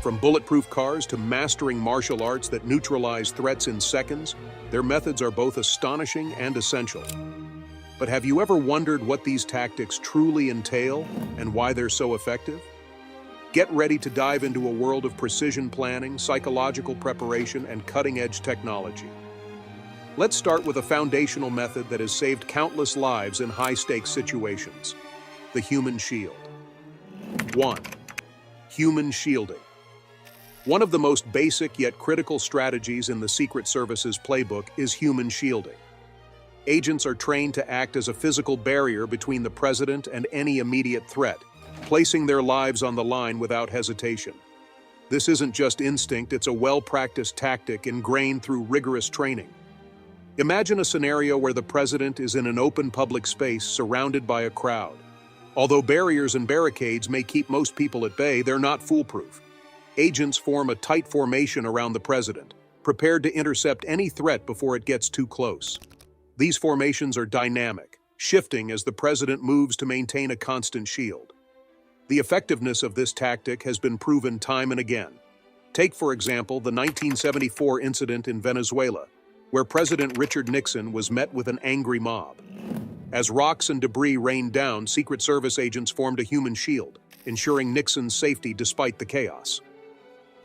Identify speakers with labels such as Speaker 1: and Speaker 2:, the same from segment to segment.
Speaker 1: From bulletproof cars to mastering martial arts that neutralize threats in seconds, their methods are both astonishing and essential. But have you ever wondered what these tactics truly entail and why they're so effective? Get ready to dive into a world of precision planning, psychological preparation, and cutting-edge technology. Let's start with a foundational method that has saved countless lives in high-stakes situations: the human shield. 1. Human shielding. One of the most basic yet critical strategies in the Secret Service's playbook is human shielding. Agents are trained to act as a physical barrier between the president and any immediate threat, placing their lives on the line without hesitation. This isn't just instinct, it's a well-practiced tactic ingrained through rigorous training. Imagine a scenario where the president is in an open public space surrounded by a crowd. Although barriers and barricades may keep most people at bay, they're not foolproof. Agents form a tight formation around the president, prepared to intercept any threat before it gets too close. These formations are dynamic, shifting as the president moves to maintain a constant shield. The effectiveness of this tactic has been proven time and again. Take, for example, the 1974 incident in Venezuela, where President Richard Nixon was met with an angry mob. As rocks and debris rained down, Secret Service agents formed a human shield, ensuring Nixon's safety despite the chaos.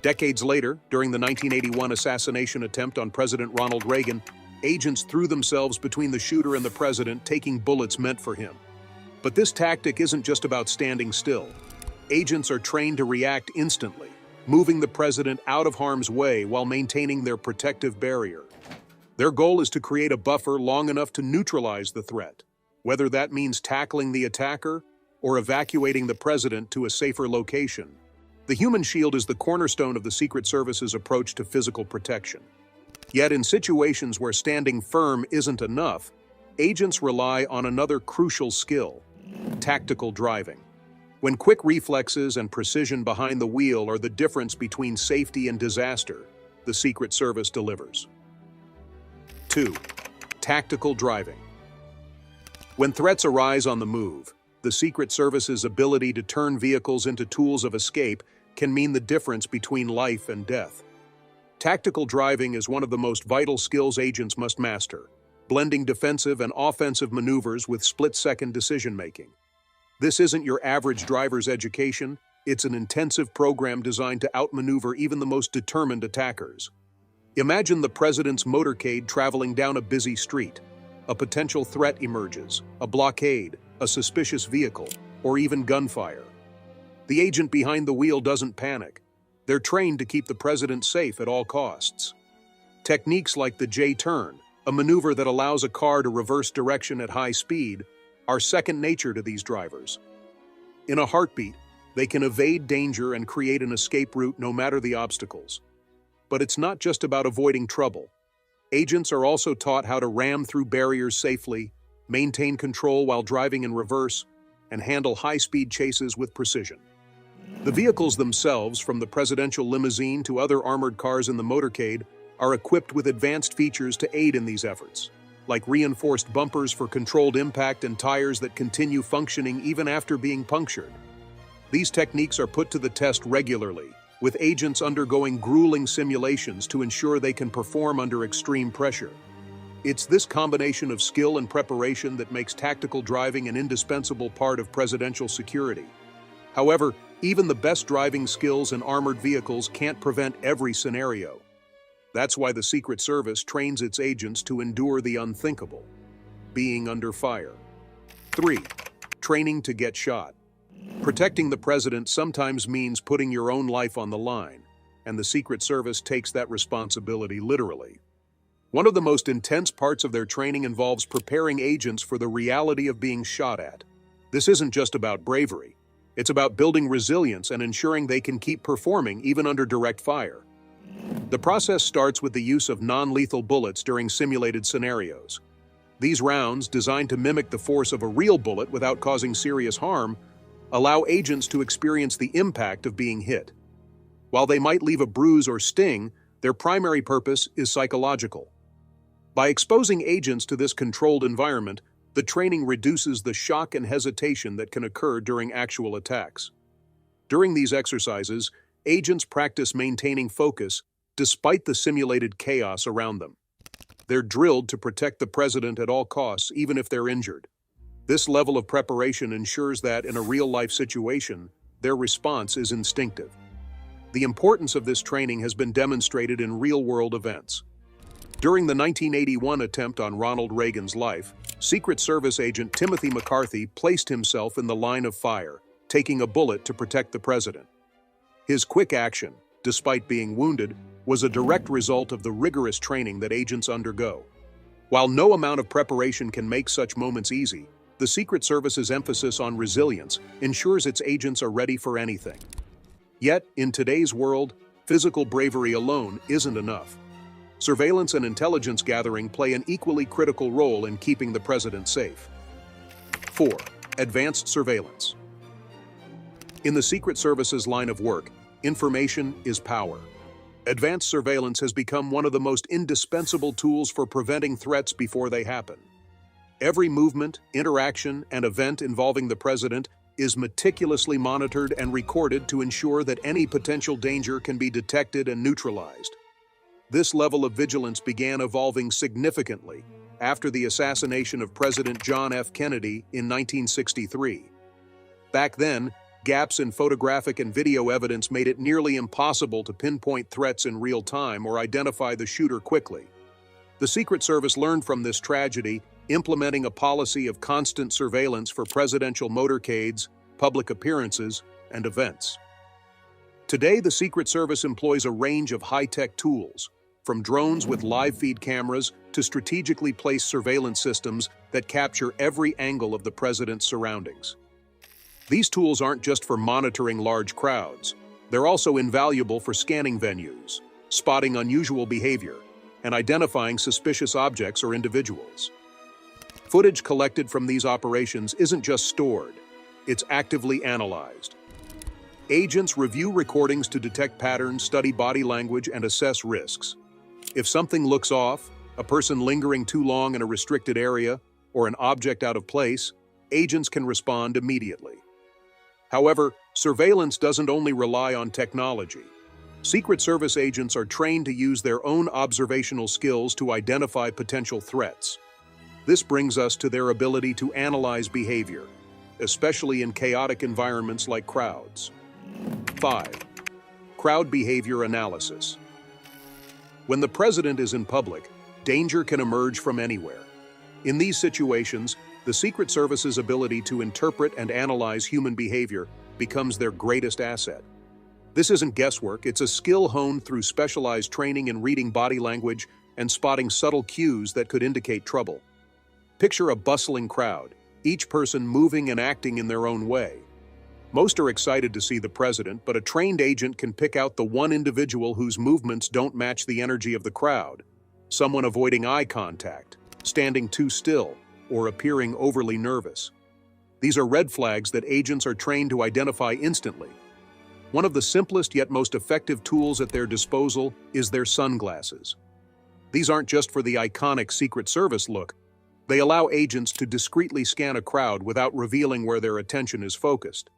Speaker 1: Decades later, during the 1981 assassination attempt on President Ronald Reagan, agents threw themselves between the shooter and the president, taking bullets meant for him. But this tactic isn't just about standing still. Agents are trained to react instantly, moving the president out of harm's way while maintaining their protective barrier. Their goal is to create a buffer long enough to neutralize the threat, whether that means tackling the attacker or evacuating the president to a safer location. The human shield is the cornerstone of the Secret Service's approach to physical protection. Yet in situations where standing firm isn't enough, agents rely on another crucial skill: tactical driving. When quick reflexes and precision behind the wheel are the difference between safety and disaster, the Secret Service delivers. 2. Tactical driving. When threats arise on the move, the Secret Service's ability to turn vehicles into tools of escape can mean the difference between life and death. Tactical driving is one of the most vital skills agents must master, blending defensive and offensive maneuvers with split-second decision-making. This isn't your average driver's education, it's an intensive program designed to outmaneuver even the most determined attackers. Imagine the president's motorcade traveling down a busy street. A potential threat emerges: a blockade, a suspicious vehicle, or even gunfire. The agent behind the wheel doesn't panic. They're trained to keep the president safe at all costs. Techniques like the J-turn, a maneuver that allows a car to reverse direction at high speed, are second nature to these drivers. In a heartbeat, they can evade danger and create an escape route no matter the obstacles. But it's not just about avoiding trouble. Agents are also taught how to ram through barriers safely, maintain control while driving in reverse, and handle high-speed chases with precision. The vehicles themselves, from the presidential limousine to other armored cars in the motorcade, are equipped with advanced features to aid in these efforts, like reinforced bumpers for controlled impact and tires that continue functioning even after being punctured. These techniques are put to the test regularly, with agents undergoing grueling simulations to ensure they can perform under extreme pressure. It's this combination of skill and preparation that makes tactical driving an indispensable part of presidential security. However, even the best driving skills in armored vehicles can't prevent every scenario. That's why the Secret Service trains its agents to endure the unthinkable: being under fire. 3. Training to get shot. Protecting the president sometimes means putting your own life on the line, and the Secret Service takes that responsibility literally. One of the most intense parts of their training involves preparing agents for the reality of being shot at. This isn't just about bravery. It's about building resilience and ensuring they can keep performing even under direct fire. The process starts with the use of non-lethal bullets during simulated scenarios. These rounds, designed to mimic the force of a real bullet without causing serious harm, allow agents to experience the impact of being hit. While they might leave a bruise or sting, their primary purpose is psychological. By exposing agents to this controlled environment, the training reduces the shock and hesitation that can occur during actual attacks. During these exercises, agents practice maintaining focus despite the simulated chaos around them. They're drilled to protect the president at all costs, even if they're injured. This level of preparation ensures that, in a real-life situation, their response is instinctive. The importance of this training has been demonstrated in real-world events. During the 1981 attempt on Ronald Reagan's life, Secret Service agent Timothy McCarthy placed himself in the line of fire, taking a bullet to protect the president. His quick action, despite being wounded, was a direct result of the rigorous training that agents undergo. While no amount of preparation can make such moments easy, the Secret Service's emphasis on resilience ensures its agents are ready for anything. Yet, in today's world, physical bravery alone isn't enough. Surveillance and intelligence gathering play an equally critical role in keeping the president safe. 4. Advanced surveillance. In the Secret Service's line of work, information is power. Advanced surveillance has become one of the most indispensable tools for preventing threats before they happen. Every movement, interaction, and event involving the president is meticulously monitored and recorded to ensure that any potential danger can be detected and neutralized. This level of vigilance began evolving significantly after the assassination of President John F. Kennedy in 1963. Back then, gaps in photographic and video evidence made it nearly impossible to pinpoint threats in real time or identify the shooter quickly. The Secret Service learned from this tragedy, implementing a policy of constant surveillance for presidential motorcades, public appearances, and events. Today, the Secret Service employs a range of high-tech tools, from drones with live-feed cameras to strategically placed surveillance systems that capture every angle of the president's surroundings. These tools aren't just for monitoring large crowds. They're also invaluable for scanning venues, spotting unusual behavior, and identifying suspicious objects or individuals. Footage collected from these operations isn't just stored, it's actively analyzed. Agents review recordings to detect patterns, study body language, and assess risks. If something looks off, a person lingering too long in a restricted area, or an object out of place, agents can respond immediately. However, surveillance doesn't only rely on technology. Secret Service agents are trained to use their own observational skills to identify potential threats. This brings us to their ability to analyze behavior, especially in chaotic environments like crowds. 5. Crowd behavior analysis. When the president is in public, danger can emerge from anywhere. In these situations, the Secret Service's ability to interpret and analyze human behavior becomes their greatest asset. This isn't guesswork, it's a skill honed through specialized training in reading body language and spotting subtle cues that could indicate trouble. Picture a bustling crowd, each person moving and acting in their own way. Most are excited to see the president, but a trained agent can pick out the one individual whose movements don't match the energy of the crowd. Someone avoiding eye contact, standing too still, or appearing overly nervous. These are red flags that agents are trained to identify instantly. One of the simplest yet most effective tools at their disposal is their sunglasses. These aren't just for the iconic Secret Service look. They allow agents to discreetly scan a crowd without revealing where their attention is focused.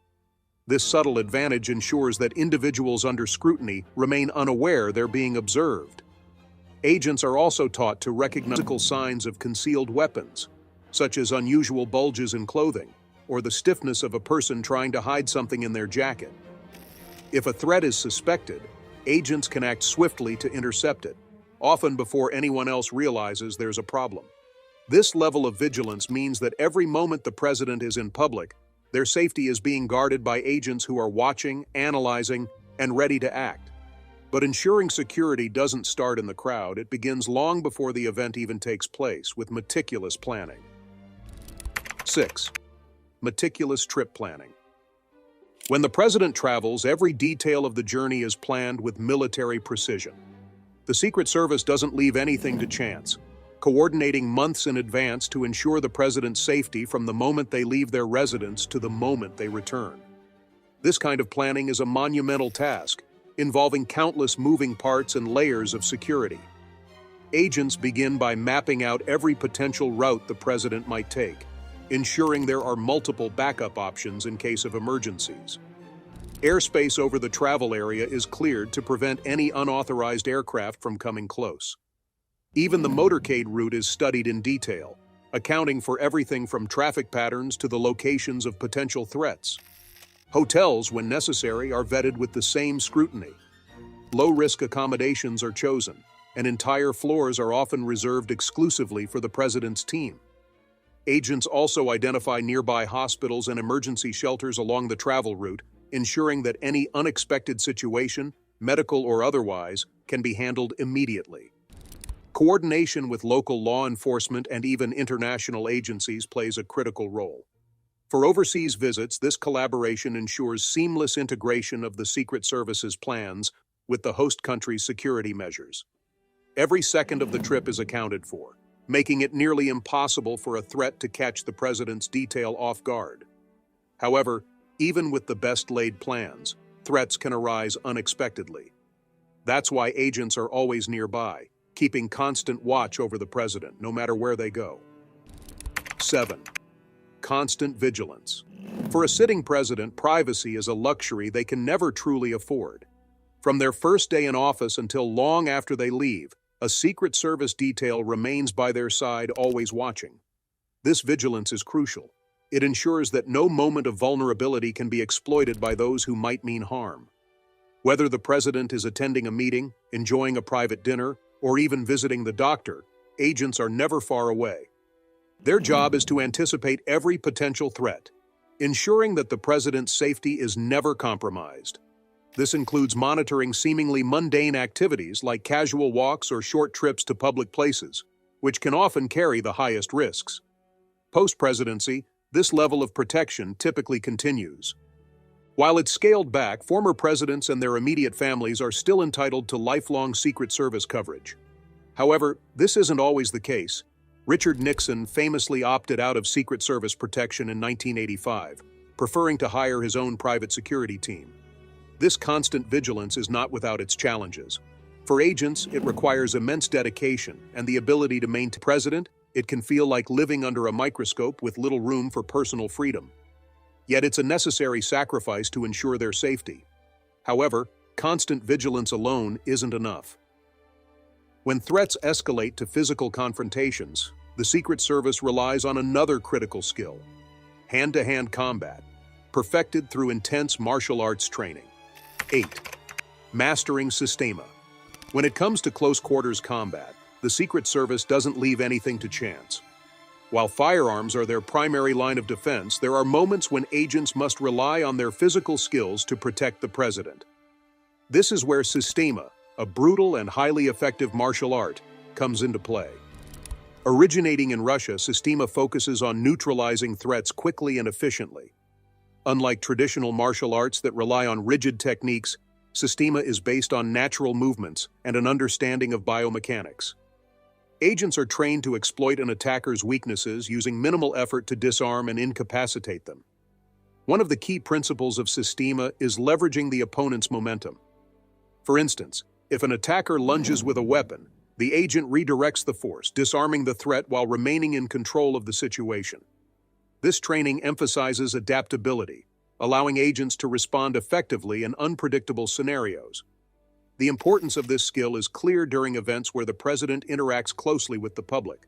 Speaker 1: This subtle advantage ensures that individuals under scrutiny remain unaware they're being observed. Agents are also taught to recognize physical signs of concealed weapons, such as unusual bulges in clothing, or the stiffness of a person trying to hide something in their jacket. If a threat is suspected, agents can act swiftly to intercept it, often before anyone else realizes there's a problem. This level of vigilance means that every moment the president is in public, their safety is being guarded by agents who are watching, analyzing, and ready to act. But ensuring security doesn't start in the crowd, it begins long before the event even takes place, with meticulous planning. 6. Meticulous trip planning. When the president travels, every detail of the journey is planned with military precision. The Secret Service doesn't leave anything to chance, coordinating months in advance to ensure the president's safety from the moment they leave their residence to the moment they return. This kind of planning is a monumental task, involving countless moving parts and layers of security. Agents begin by mapping out every potential route the president might take, ensuring there are multiple backup options in case of emergencies. Airspace over the travel area is cleared to prevent any unauthorized aircraft from coming close. Even the motorcade route is studied in detail, accounting for everything from traffic patterns to the locations of potential threats. Hotels, when necessary, are vetted with the same scrutiny. Low-risk accommodations are chosen, and entire floors are often reserved exclusively for the president's team. Agents also identify nearby hospitals and emergency shelters along the travel route, ensuring that any unexpected situation, medical or otherwise, can be handled immediately. Coordination with local law enforcement and even international agencies plays a critical role. For overseas visits, this collaboration ensures seamless integration of the Secret Service's plans with the host country's security measures. Every second of the trip is accounted for, making it nearly impossible for a threat to catch the president's detail off guard. However, even with the best-laid plans, threats can arise unexpectedly. That's why agents are always nearby, keeping constant watch over the president, no matter where they go. 7. Constant vigilance. For a sitting president, privacy is a luxury they can never truly afford. From their first day in office until long after they leave, a Secret Service detail remains by their side, always watching. This vigilance is crucial. It ensures that no moment of vulnerability can be exploited by those who might mean harm. Whether the president is attending a meeting, enjoying a private dinner, or even visiting the doctor, agents are never far away. Their job is to anticipate every potential threat, ensuring that the president's safety is never compromised. This includes monitoring seemingly mundane activities like casual walks or short trips to public places, which can often carry the highest risks. Post-presidency, this level of protection typically continues. While it's scaled back, former presidents and their immediate families are still entitled to lifelong Secret Service coverage. However, this isn't always the case. Richard Nixon famously opted out of Secret Service protection in 1985, preferring to hire his own private security team. This constant vigilance is not without its challenges. For agents, it requires immense dedication and the ability to maintain. President, it can feel like living under a microscope with little room for personal freedom. Yet it's a necessary sacrifice to ensure their safety. However, constant vigilance alone isn't enough. When threats escalate to physical confrontations, the Secret Service relies on another critical skill: hand-to-hand combat, perfected through intense martial arts training. 8. Mastering Systema. When it comes to close-quarters combat, the Secret Service doesn't leave anything to chance. While firearms are their primary line of defense, there are moments when agents must rely on their physical skills to protect the president. This is where Systema, a brutal and highly effective martial art, comes into play. Originating in Russia, Systema focuses on neutralizing threats quickly and efficiently. Unlike traditional martial arts that rely on rigid techniques, Systema is based on natural movements and an understanding of biomechanics. Agents are trained to exploit an attacker's weaknesses using minimal effort to disarm and incapacitate them. One of the key principles of Systema is leveraging the opponent's momentum. For instance, if an attacker lunges with a weapon, the agent redirects the force, disarming the threat while remaining in control of the situation. This training emphasizes adaptability, allowing agents to respond effectively in unpredictable scenarios. The importance of this skill is clear during events where the president interacts closely with the public.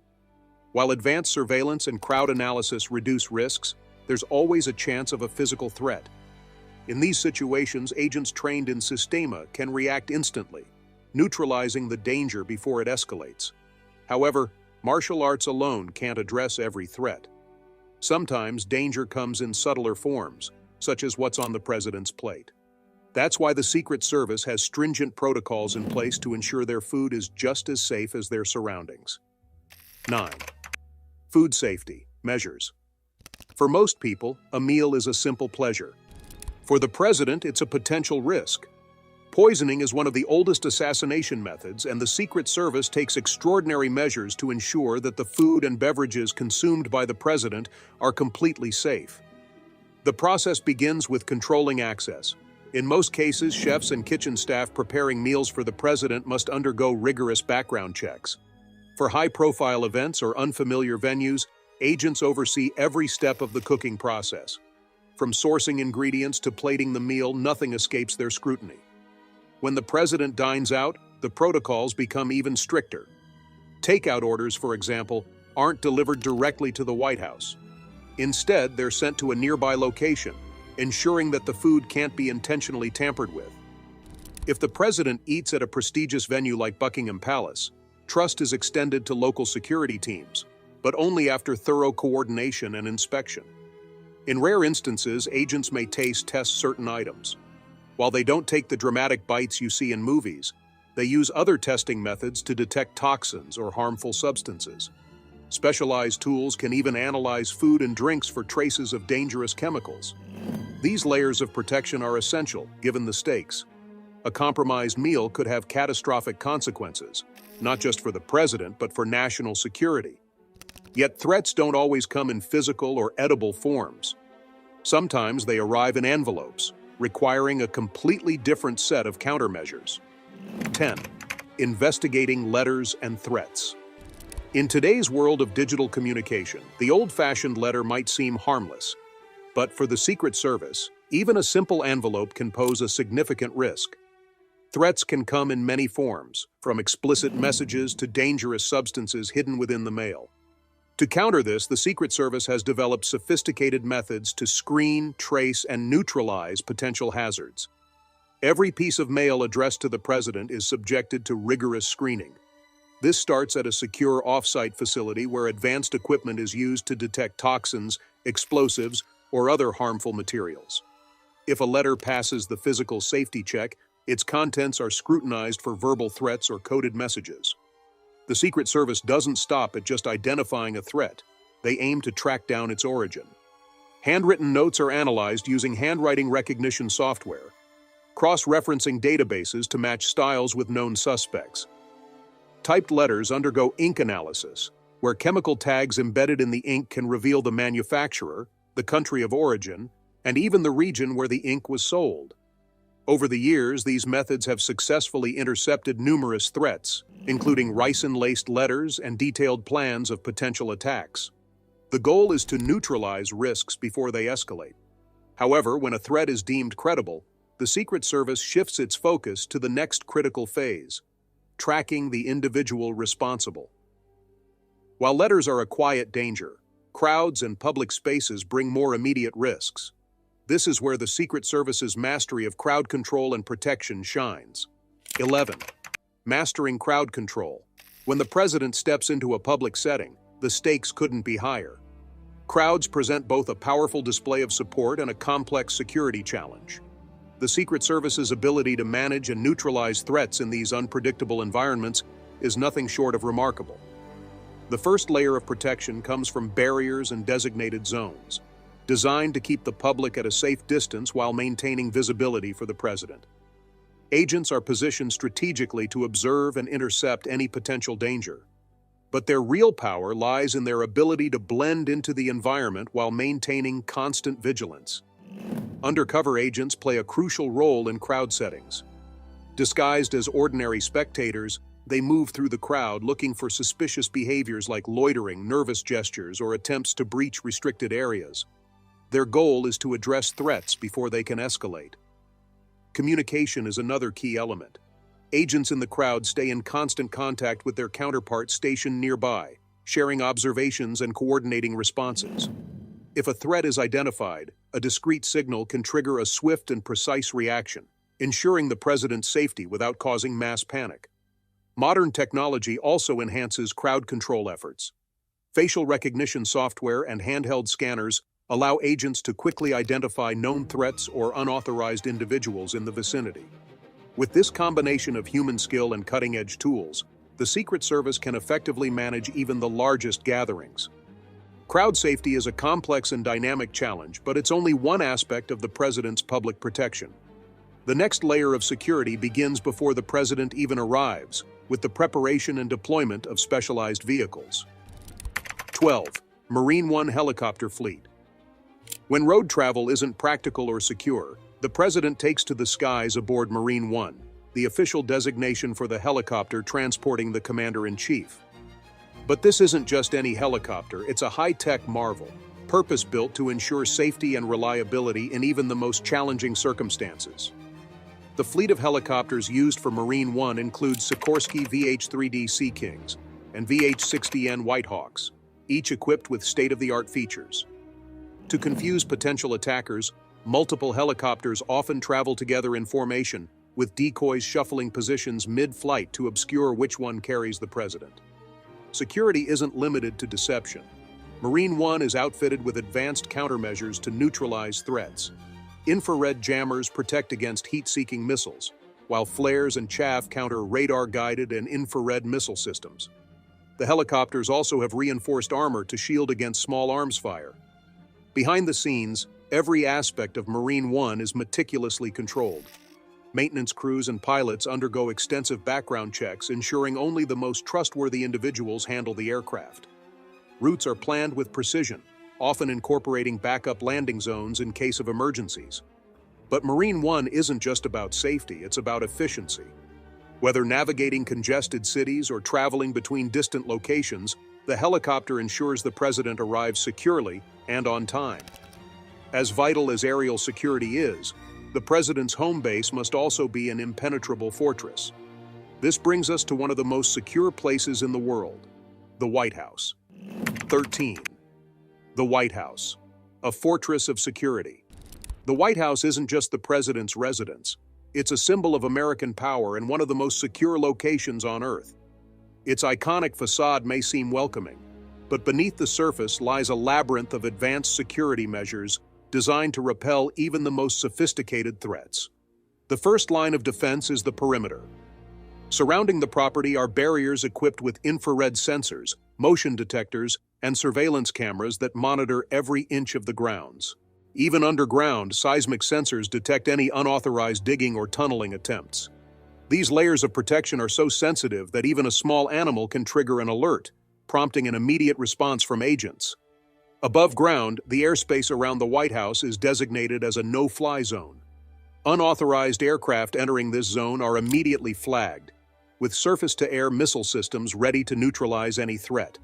Speaker 1: While advanced surveillance and crowd analysis reduce risks, there's always a chance of a physical threat. In these situations, agents trained in Systema can react instantly, neutralizing the danger before it escalates. However, martial arts alone can't address every threat. Sometimes danger comes in subtler forms, such as what's on the president's plate. That's why the Secret Service has stringent protocols in place to ensure their food is just as safe as their surroundings. 9. Food safety measures. For most people, a meal is a simple pleasure. For the president, it's a potential risk. Poisoning is one of the oldest assassination methods, and the Secret Service takes extraordinary measures to ensure that the food and beverages consumed by the president are completely safe. The process begins with controlling access. In most cases, chefs and kitchen staff preparing meals for the president must undergo rigorous background checks. For high-profile events or unfamiliar venues, agents oversee every step of the cooking process. From sourcing ingredients to plating the meal, nothing escapes their scrutiny. When the president dines out, the protocols become even stricter. Takeout orders, for example, aren't delivered directly to the White House. Instead, they're sent to a nearby location, ensuring that the food can't be intentionally tampered with. If the president eats at a prestigious venue like Buckingham Palace, trust is extended to local security teams, but only after thorough coordination and inspection. In rare instances, agents may test certain items. While they don't take the dramatic bites you see in movies, they use other testing methods to detect toxins or harmful substances. Specialized tools can even analyze food and drinks for traces of dangerous chemicals. These layers of protection are essential, given the stakes. A compromised meal could have catastrophic consequences, not just for the president, but for national security. Yet threats don't always come in physical or edible forms. Sometimes they arrive in envelopes, requiring a completely different set of countermeasures. 10. Investigating letters and threats. In today's world of digital communication, the old-fashioned letter might seem harmless. But for the Secret Service, even a simple envelope can pose a significant risk. Threats can come in many forms, from explicit messages to dangerous substances hidden within the mail. To counter this, the Secret Service has developed sophisticated methods to screen, trace, and neutralize potential hazards. Every piece of mail addressed to the president is subjected to rigorous screening. This starts at a secure off-site facility where advanced equipment is used to detect toxins, explosives, or other harmful materials. If a letter passes the physical safety check, its contents are scrutinized for verbal threats or coded messages. The Secret Service doesn't stop at just identifying a threat. They aim to track down its origin. Handwritten notes are analyzed using handwriting recognition software, cross-referencing databases to match styles with known suspects. Typed letters undergo ink analysis, where chemical tags embedded in the ink can reveal the manufacturer, the country of origin, and even the region where the ink was sold. Over the years, these methods have successfully intercepted numerous threats, including ricin-laced letters and detailed plans of potential attacks. The goal is to neutralize risks before they escalate. However, when a threat is deemed credible, the Secret Service shifts its focus to the next critical phase: tracking the individual responsible. While letters are a quiet danger, crowds and public spaces bring more immediate risks. This is where the Secret Service's mastery of crowd control and protection shines. 11. Mastering crowd control. When the president steps into a public setting, the stakes couldn't be higher. Crowds present both a powerful display of support and a complex security challenge. The Secret Service's ability to manage and neutralize threats in these unpredictable environments is nothing short of remarkable. The first layer of protection comes from barriers and designated zones, designed to keep the public at a safe distance while maintaining visibility for the president. Agents are positioned strategically to observe and intercept any potential danger. But their real power lies in their ability to blend into the environment while maintaining constant vigilance. Undercover agents play a crucial role in crowd settings. Disguised as ordinary spectators, they move through the crowd looking for suspicious behaviors like loitering, nervous gestures, or attempts to breach restricted areas. Their goal is to address threats before they can escalate. Communication is another key element. Agents in the crowd stay in constant contact with their counterparts stationed nearby, sharing observations and coordinating responses. If a threat is identified, a discreet signal can trigger a swift and precise reaction, ensuring the president's safety without causing mass panic. Modern technology also enhances crowd control efforts. Facial recognition software and handheld scanners allow agents to quickly identify known threats or unauthorized individuals in the vicinity. With this combination of human skill and cutting-edge tools, the Secret Service can effectively manage even the largest gatherings. Crowd safety is a complex and dynamic challenge, but it's only one aspect of the president's public protection. The next layer of security begins before the president even arrives, with the preparation and deployment of specialized vehicles. 12. Marine One helicopter fleet. When road travel isn't practical or secure, the president takes to the skies aboard Marine One, the official designation for the helicopter transporting the commander-in-chief. But this isn't just any helicopter, it's a high-tech marvel. purpose-built to ensure safety and reliability in even the most challenging circumstances. The fleet of helicopters used for Marine One includes Sikorsky VH-3D Sea Kings and VH-60N Whitehawks, each equipped with state-of-the-art features. To confuse potential attackers, multiple helicopters often travel together in formation, with decoys shuffling positions mid-flight to obscure which one carries the president. Security isn't limited to deception. Marine One is outfitted with advanced countermeasures to neutralize threats. Infrared jammers protect against heat-seeking missiles, while flares and chaff counter radar-guided and infrared missile systems. The helicopters also have reinforced armor to shield against small arms fire. Behind the scenes, every aspect of Marine One is meticulously controlled. Maintenance crews and pilots undergo extensive background checks, ensuring only the most trustworthy individuals handle the aircraft. Routes are planned with precision, often incorporating backup landing zones in case of emergencies. But Marine One isn't just about safety, it's about efficiency. Whether navigating congested cities or traveling between distant locations, the helicopter ensures the president arrives securely and on time. As vital as aerial security is, the president's home base must also be an impenetrable fortress. This brings us to one of the most secure places in the world, the White House. 13. The White House, a fortress of security. The White House isn't just the president's residence. It's a symbol of American power and one of the most secure locations on Earth. Its iconic facade may seem welcoming, but beneath the surface lies a labyrinth of advanced security measures designed to repel even the most sophisticated threats. The first line of defense is the perimeter. Surrounding the property are barriers equipped with infrared sensors, motion detectors, and surveillance cameras that monitor every inch of the grounds. Even underground, seismic sensors detect any unauthorized digging or tunneling attempts. These layers of protection are so sensitive that even a small animal can trigger an alert, prompting an immediate response from agents. Above ground, the airspace around the White House is designated as a no-fly zone. Unauthorized aircraft entering this zone are immediately flagged, with surface-to-air missile systems ready to neutralize any threat.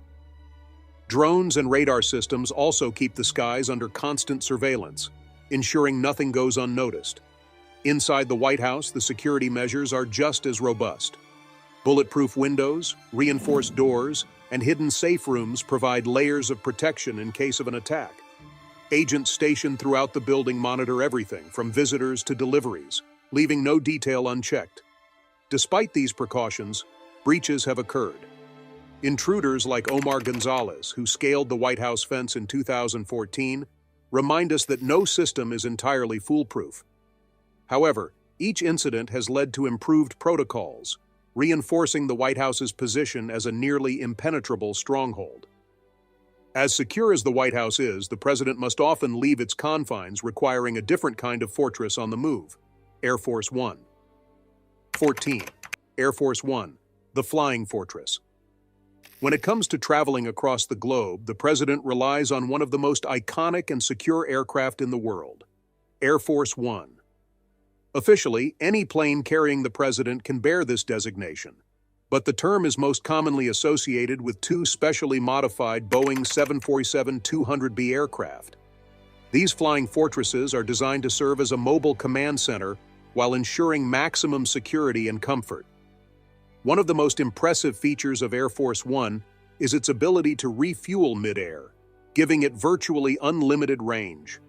Speaker 1: Drones and radar systems also keep the skies under constant surveillance, ensuring nothing goes unnoticed. Inside the White House, the security measures are just as robust. Bulletproof windows, reinforced doors, and hidden safe rooms provide layers of protection in case of an attack. Agents stationed throughout the building monitor everything, from visitors to deliveries, leaving no detail unchecked. Despite these precautions, breaches have occurred. Intruders like Omar Gonzalez, who scaled the White House fence in 2014, remind us that no system is entirely foolproof. However, each incident has led to improved protocols, reinforcing the White House's position as a nearly impenetrable stronghold. As secure as the White House is, the president must often leave its confines, requiring a different kind of fortress on the move: Air Force One. 14. Air Force One, the flying fortress. When it comes to traveling across the globe, the president relies on one of the most iconic and secure aircraft in the world: Air Force One. Officially, any plane carrying the president can bear this designation, but the term is most commonly associated with two specially modified Boeing 747-200B aircraft. These flying fortresses are designed to serve as a mobile command center while ensuring maximum security and comfort. One of the most impressive features of Air Force One is its ability to refuel mid-air, giving it virtually unlimited range.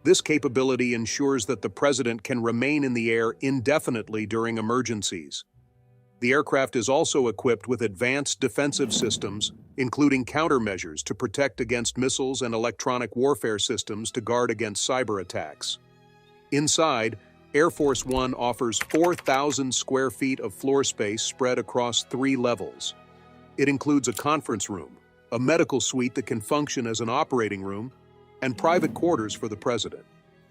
Speaker 1: This capability ensures that the president can remain in the air indefinitely during emergencies. The aircraft is also equipped with advanced defensive systems, including countermeasures to protect against missiles and electronic warfare systems to guard against cyber attacks. Inside, Air Force One offers 4,000 square feet of floor space spread across 3 levels. It includes a conference room, a medical suite that can function as an operating room, and private quarters for the president.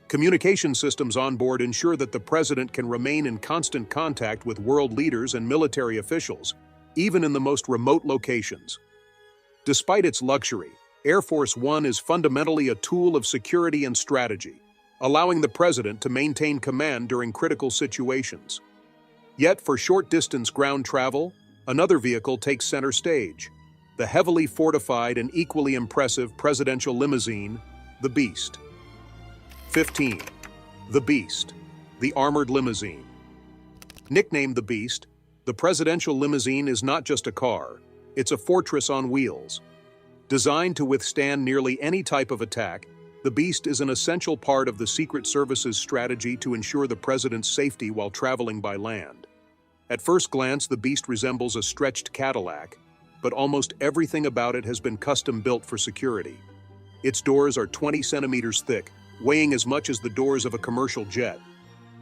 Speaker 1: Communication systems on board ensure that the president can remain in constant contact with world leaders and military officials, even in the most remote locations. Despite its luxury, Air Force One is fundamentally a tool of security and strategy, allowing the president to maintain command during critical situations. Yet, for short-distance ground travel, another vehicle takes center stage: the heavily fortified and equally impressive presidential limousine, the Beast. 15. The Beast, the armored limousine. Nicknamed the Beast, the presidential limousine is not just a car, it's a fortress on wheels. Designed to withstand nearly any type of attack, the Beast is an essential part of the Secret Service's strategy to ensure the president's safety while traveling by land. At first glance, the Beast resembles a stretched Cadillac, but almost everything about it has been custom-built for security. Its doors are 20 centimeters thick, weighing as much as the doors of a commercial jet,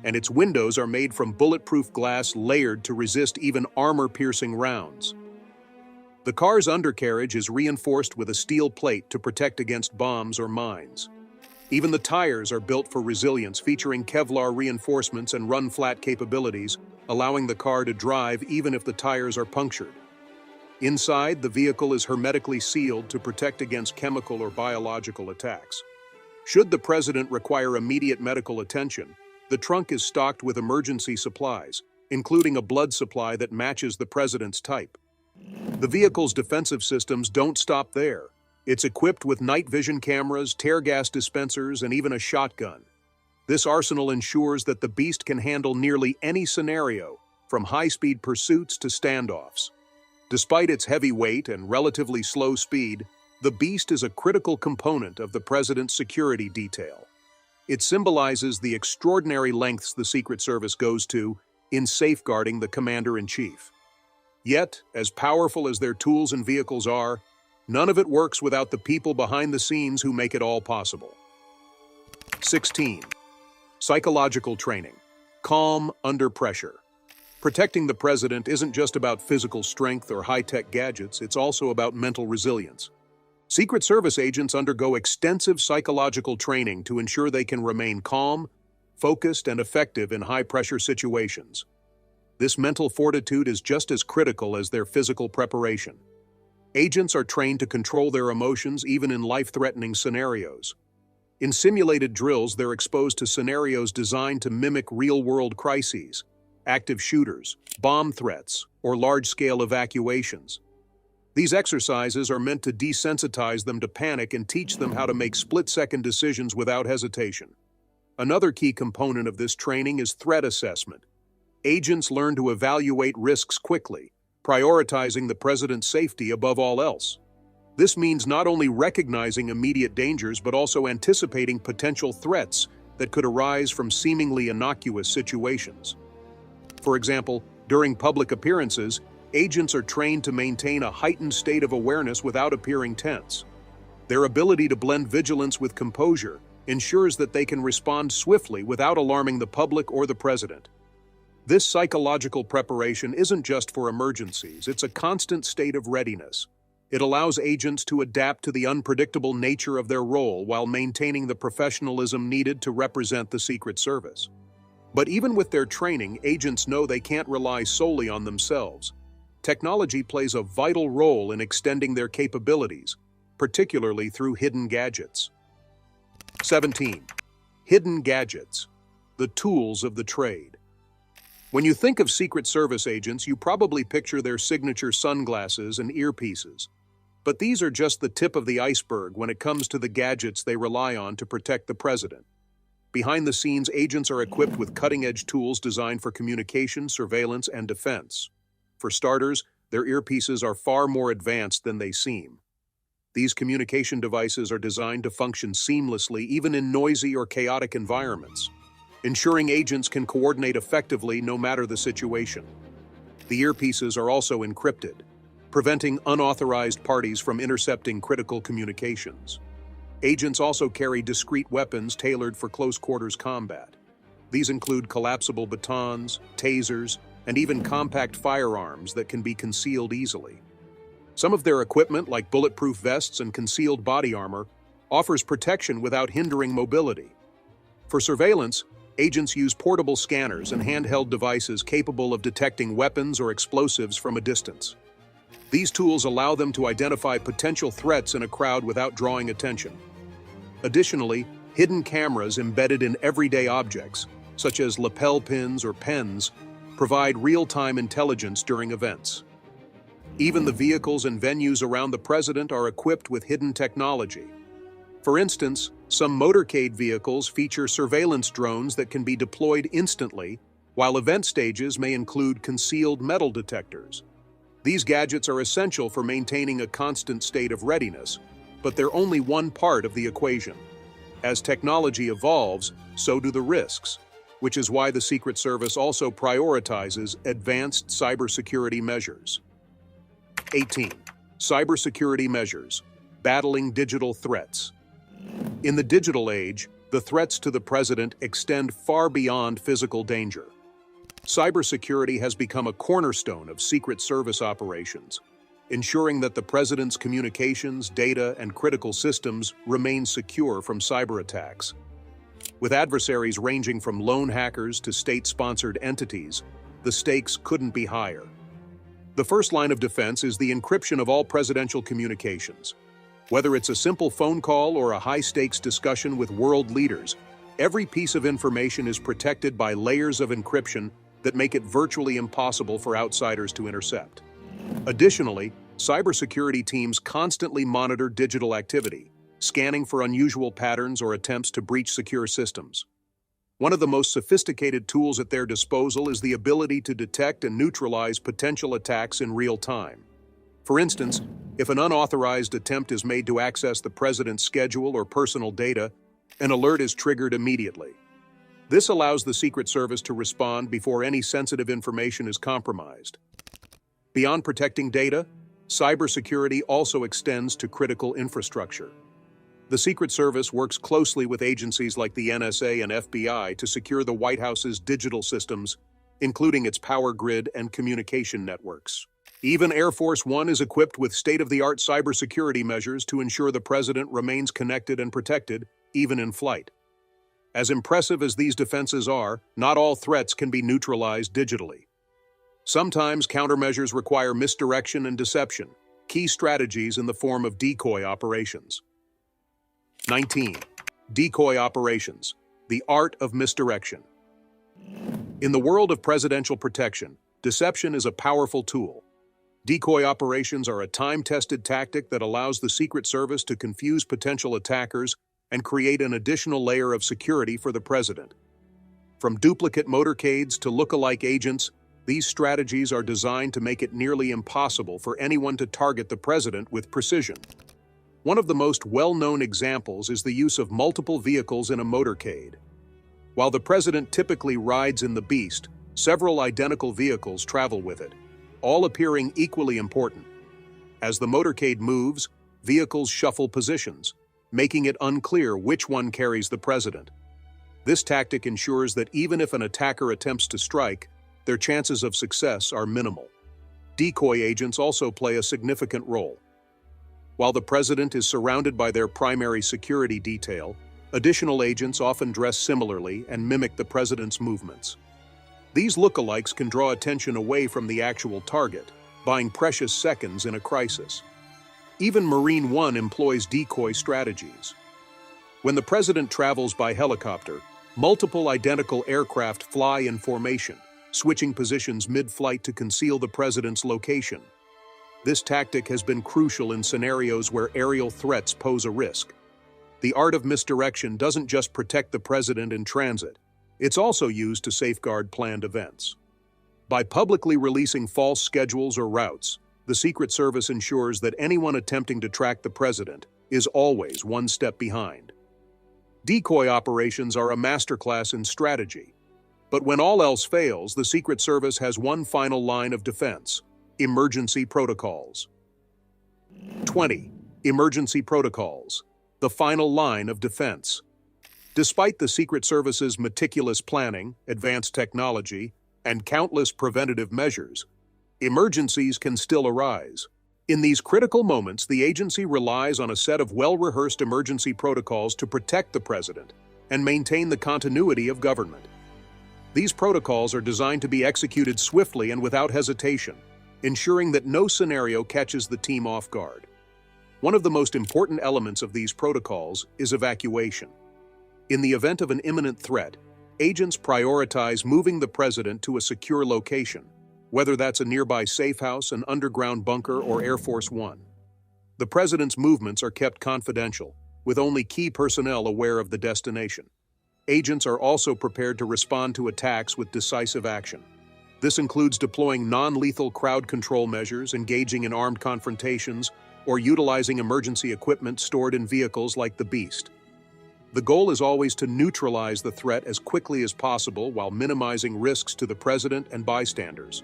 Speaker 1: and its windows are made from bulletproof glass layered to resist even armor-piercing rounds. The car's undercarriage is reinforced with a steel plate to protect against bombs or mines. Even the tires are built for resilience, featuring Kevlar reinforcements and run-flat capabilities, allowing the car to drive even if the tires are punctured. Inside, the vehicle is hermetically sealed to protect against chemical or biological attacks. Should the president require immediate medical attention, the trunk is stocked with emergency supplies, including a blood supply that matches the president's type. The vehicle's defensive systems don't stop there. It's equipped with night vision cameras, tear gas dispensers, and even a shotgun. This arsenal ensures that the Beast can handle nearly any scenario, from high-speed pursuits to standoffs. Despite its heavy weight and relatively slow speed, the Beast is a critical component of the president's security detail. It symbolizes the extraordinary lengths the Secret Service goes to in safeguarding the commander-in-chief. Yet, as powerful as their tools and vehicles are, none of it works without the people behind the scenes who make it all possible. 16. Psychological training. Calm under pressure. Protecting the president isn't just about physical strength or high-tech gadgets, it's also about mental resilience. Secret Service agents undergo extensive psychological training to ensure they can remain calm, focused, and effective in high-pressure situations. This mental fortitude is just as critical as their physical preparation. Agents are trained to control their emotions even in life-threatening scenarios. In simulated drills, they're exposed to scenarios designed to mimic real-world crises, active shooters, bomb threats, or large-scale evacuations. These exercises are meant to desensitize them to panic and teach them how to make split-second decisions without hesitation. Another key component of this training is threat assessment. Agents learn to evaluate risks quickly, prioritizing the president's safety above all else. This means not only recognizing immediate dangers but also anticipating potential threats that could arise from seemingly innocuous situations. For example, during public appearances, agents are trained to maintain a heightened state of awareness without appearing tense. Their ability to blend vigilance with composure ensures that they can respond swiftly without alarming the public or the president. This psychological preparation isn't just for emergencies, it's a constant state of readiness. It allows agents to adapt to the unpredictable nature of their role while maintaining the professionalism needed to represent the Secret Service. But even with their training, agents know they can't rely solely on themselves. Technology plays a vital role in extending their capabilities, particularly through hidden gadgets. 17. Hidden gadgets, the tools of the trade. When you think of Secret Service agents, you probably picture their signature sunglasses and earpieces. But these are just the tip of the iceberg when it comes to the gadgets they rely on to protect the president. Behind the scenes, agents are equipped with cutting-edge tools designed for communication, surveillance, and defense. For starters, their earpieces are far more advanced than they seem. These communication devices are designed to function seamlessly even in noisy or chaotic environments, ensuring agents can coordinate effectively no matter the situation. The earpieces are also encrypted, preventing unauthorized parties from intercepting critical communications. Agents also carry discreet weapons tailored for close-quarters combat. These include collapsible batons, tasers, and even compact firearms that can be concealed easily. Some of their equipment, like bulletproof vests and concealed body armor, offers protection without hindering mobility. For surveillance, agents use portable scanners and handheld devices capable of detecting weapons or explosives from a distance. These tools allow them to identify potential threats in a crowd without drawing attention. Additionally, hidden cameras embedded in everyday objects, such as lapel pins or pens, provide real-time intelligence during events. Even the vehicles and venues around the president are equipped with hidden technology. For instance, some motorcade vehicles feature surveillance drones that can be deployed instantly, while event stages may include concealed metal detectors. These gadgets are essential for maintaining a constant state of readiness, but they're only one part of the equation. As technology evolves, so do the risks, which is why the Secret Service also prioritizes advanced cybersecurity measures. 18. Cybersecurity measures. Battling digital threats. In the digital age, the threats to the president extend far beyond physical danger. Cybersecurity has become a cornerstone of Secret Service operations, ensuring that the president's communications, data, and critical systems remain secure from cyber attacks. With adversaries ranging from lone hackers to state-sponsored entities, the stakes couldn't be higher. The first line of defense is the encryption of all presidential communications. Whether it's a simple phone call or a high-stakes discussion with world leaders, every piece of information is protected by layers of encryption that make it virtually impossible for outsiders to intercept. Additionally, cybersecurity teams constantly monitor digital activity, scanning for unusual patterns or attempts to breach secure systems. One of the most sophisticated tools at their disposal is the ability to detect and neutralize potential attacks in real time. For instance, if an unauthorized attempt is made to access the president's schedule or personal data, an alert is triggered immediately. This allows the Secret Service to respond before any sensitive information is compromised. Beyond protecting data, cybersecurity also extends to critical infrastructure. The Secret Service works closely with agencies like the NSA and FBI to secure the White House's digital systems, including its power grid and communication networks. Even Air Force One is equipped with state-of-the-art cybersecurity measures to ensure the president remains connected and protected, even in flight. As impressive as these defenses are, not all threats can be neutralized digitally. Sometimes countermeasures require misdirection and deception, key strategies in the form of decoy operations. 19. Decoy operations, the art of misdirection. In the world of presidential protection, deception is a powerful tool. Decoy operations are a time-tested tactic that allows the Secret Service to confuse potential attackers and create an additional layer of security for the president. From duplicate motorcades to look-alike agents, these strategies are designed to make it nearly impossible for anyone to target the president with precision. One of the most well-known examples is the use of multiple vehicles in a motorcade. While the president typically rides in the Beast, several identical vehicles travel with it, all appearing equally important. As the motorcade moves, vehicles shuffle positions, making it unclear which one carries the president. This tactic ensures that even if an attacker attempts to strike, their chances of success are minimal. Decoy agents also play a significant role. While the president is surrounded by their primary security detail, additional agents often dress similarly and mimic the president's movements. These lookalikes can draw attention away from the actual target, buying precious seconds in a crisis. Even Marine One employs decoy strategies. When the president travels by helicopter, multiple identical aircraft fly in formation, switching positions mid-flight to conceal the president's location. This tactic has been crucial in scenarios where aerial threats pose a risk. The art of misdirection doesn't just protect the president in transit, it's also used to safeguard planned events. By publicly releasing false schedules or routes, the Secret Service ensures that anyone attempting to track the president is always one step behind. Decoy operations are a masterclass in strategy. But when all else fails, the Secret Service has one final line of defense: emergency protocols. 20. Emergency protocols, the final line of defense. Despite the Secret Service's meticulous planning, advanced technology, and countless preventative measures, emergencies can still arise. In these critical moments, the agency relies on a set of well-rehearsed emergency protocols to protect the president and maintain the continuity of government. These protocols are designed to be executed swiftly and without hesitation, ensuring that no scenario catches the team off guard. One of the most important elements of these protocols is evacuation. In the event of an imminent threat, agents prioritize moving the president to a secure location, whether that's a nearby safe house, an underground bunker, or Air Force One. The president's movements are kept confidential, with only key personnel aware of the destination. Agents are also prepared to respond to attacks with decisive action. This includes deploying non-lethal crowd control measures, engaging in armed confrontations, or utilizing emergency equipment stored in vehicles like the Beast. The goal is always to neutralize the threat as quickly as possible while minimizing risks to the president and bystanders.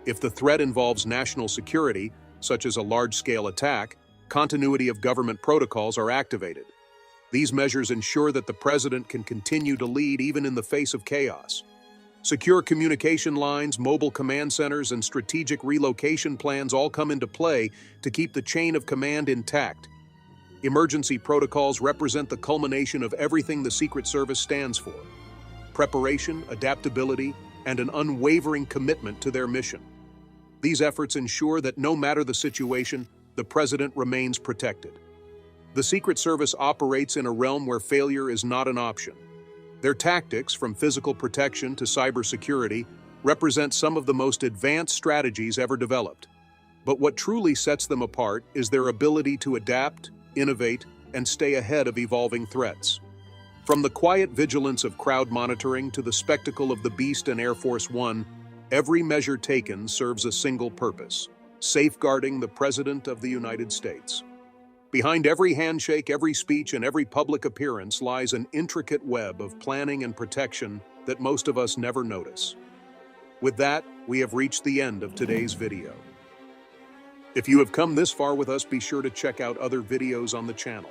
Speaker 1: If the threat involves national security, such as a large-scale attack, continuity of government protocols are activated. These measures ensure that the president can continue to lead even in the face of chaos. Secure communication lines, mobile command centers, and strategic relocation plans all come into play to keep the chain of command intact. Emergency protocols represent the culmination of everything the Secret Service stands for: preparation, adaptability, and an unwavering commitment to their mission. These efforts ensure that no matter the situation, the president remains protected. The Secret Service operates in a realm where failure is not an option. Their tactics, from physical protection to cybersecurity, represent some of the most advanced strategies ever developed. But what truly sets them apart is their ability to adapt, innovate, and stay ahead of evolving threats. From the quiet vigilance of crowd monitoring to the spectacle of the Beast and Air Force One, every measure taken serves a single purpose: safeguarding the President of the United States. Behind every handshake, every speech, and every public appearance lies an intricate web of planning and protection that most of us never notice. With that, we have reached the end of today's video. If you have come this far with us, be sure to check out other videos on the channel.